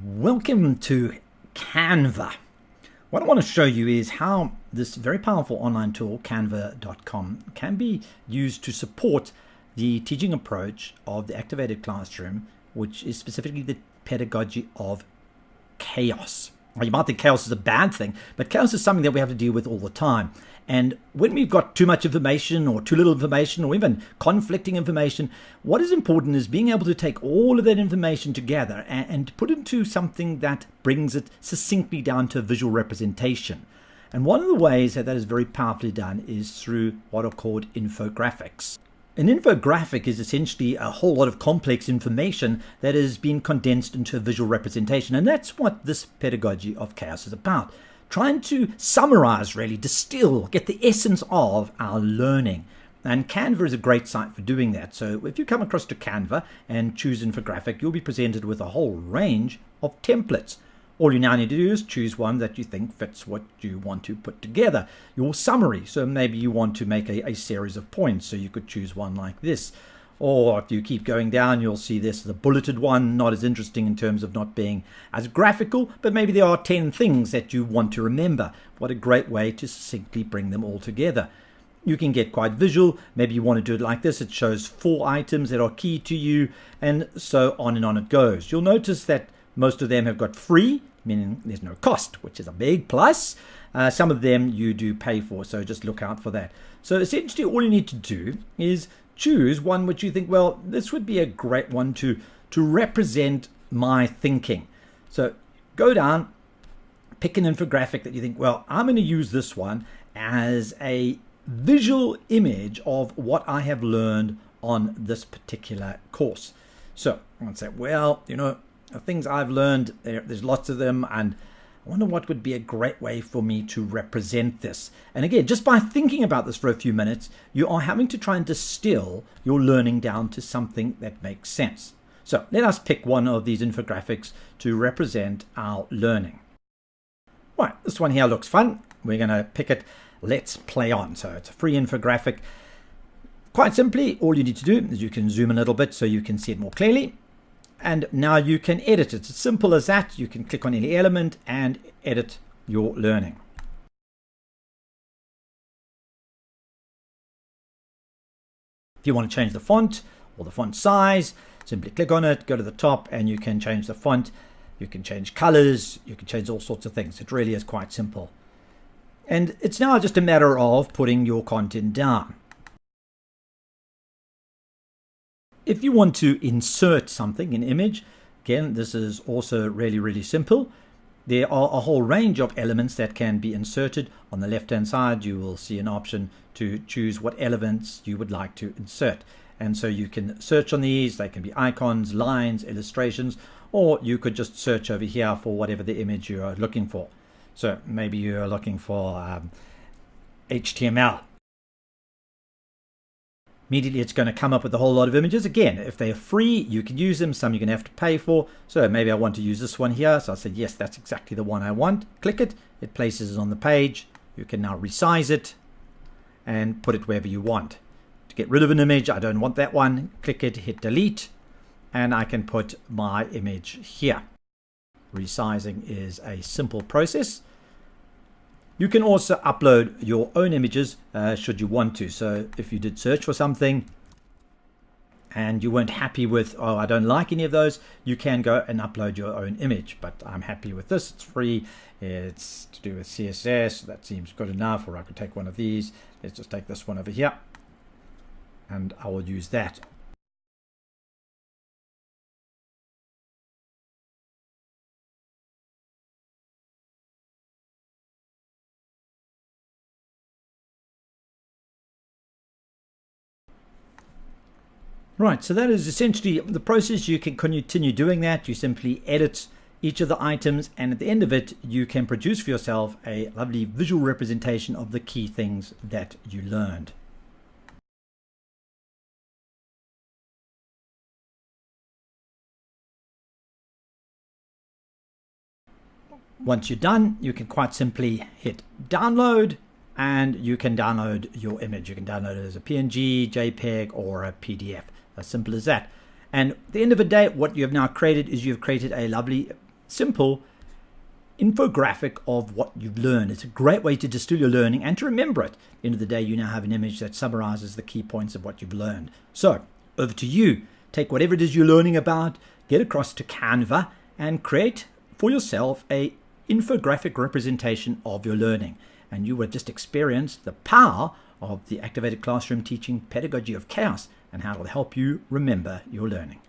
Welcome to Canva. What I want to show you is how this very powerful online tool, canva.com, can be used to support the teaching approach of the activated classroom, which is specifically the pedagogy of chaos. Now, you might think chaos is a bad thing, but chaos is something that we have to deal with all the time. And when we've got too much information or too little information or even conflicting information, what is important is being able to take all of that information together and put it into something that brings it succinctly down to a visual representation. And one of the ways that is very powerfully done is through what are called infographics. An infographic is essentially a whole lot of complex information that has been condensed into a visual representation. And that's what this pedagogy of chaos is about. Trying to summarize, really, distill, get the essence of our learning. And Canva is a great site for doing that. So if you come across to Canva and choose Infographic, you'll be presented with a whole range of templates. All you now need to do is choose one that you think fits what you want to put together. Your summary. So maybe you want to make a series of points. So you could choose one like this. Or if you keep going down, you'll see this is a bulleted one, not as interesting in terms of not being as graphical, but maybe there are 10 things that you want to remember. What a great way to succinctly bring them all together. You can get quite visual. Maybe you want to do it like this. It shows 4 items that are key to you, and so on and on it goes. You'll notice that most of them have got free, meaning there's no cost, which is a big plus. Some of them you do pay for, so just look out for that. So essentially all you need to do is choose one which you think, well, this would be a great one to represent my thinking. So go down, pick an infographic that you think, well, I'm going to use this one as a visual image of what I have learned on this particular course. So I want to say, well, the things I've learned, there's lots of them, and I wonder what would be a great way for me to represent this. And again, just by thinking about this for a few minutes, you are having to try and distill your learning down to something that makes sense. So let us pick one of these infographics to represent our learning. Right, this one here looks fun. We're going to pick it. Let's play on. So it's a free infographic. Quite simply, all you need to do is you can zoom in a little bit so you can see it more clearly. And now you can edit it. It's as simple as that. You can click on any element and edit your learning. If you want to change the font or the font size, simply click on it, go to the top, and you can change the font. You can change colors. You can change all sorts of things. It really is quite simple. And it's now just a matter of putting your content down. If you want to insert something, an image, again, this is also really, really simple. There are a whole range of elements that can be inserted. On the left-hand side, you will see an option to choose what elements you would like to insert. And so you can search on these. They can be icons, lines, illustrations, or you could just search over here for whatever the image you are looking for. So maybe you're looking for HTML. Immediately it's going to come up with a whole lot of images. Again, if they're free, you can use them. Some you're going to have to pay for. So maybe I want to use this one here. So I said, yes, that's exactly the one I want. Click it. It places it on the page. You can now resize it and put it wherever you want. To get rid of an image, I don't want that one. Click it, hit delete, and I can put my image here. Resizing is a simple process. You can also upload your own images should you want to. So if you did search for something and you weren't happy with, oh, I don't like any of those, you can go and upload your own image. But I'm happy with this. It's free. It's to do with CSS. That seems good enough. Or I could take one of these. Let's just take this one over here. And I will use that. Right, so that is essentially the process. You can continue doing that. You simply edit each of the items, and at the end of it, you can produce for yourself a lovely visual representation of the key things that you learned. Once you're done, you can quite simply hit download, and you can download your image. You can download it as a PNG, JPEG, or a PDF. As simple as that. And at the end of the day, what you have now created is you've created a lovely simple infographic of what you've learned. It's a great way to distill your learning and to remember it. At the end of the day, you now have an image that summarizes the key points of what you've learned. So over to you. Take whatever it is you're learning about, get across to Canva and create for yourself a infographic representation of your learning. And you will just experience the power of the activated classroom teaching pedagogy of chaos and how it will help you remember your learning.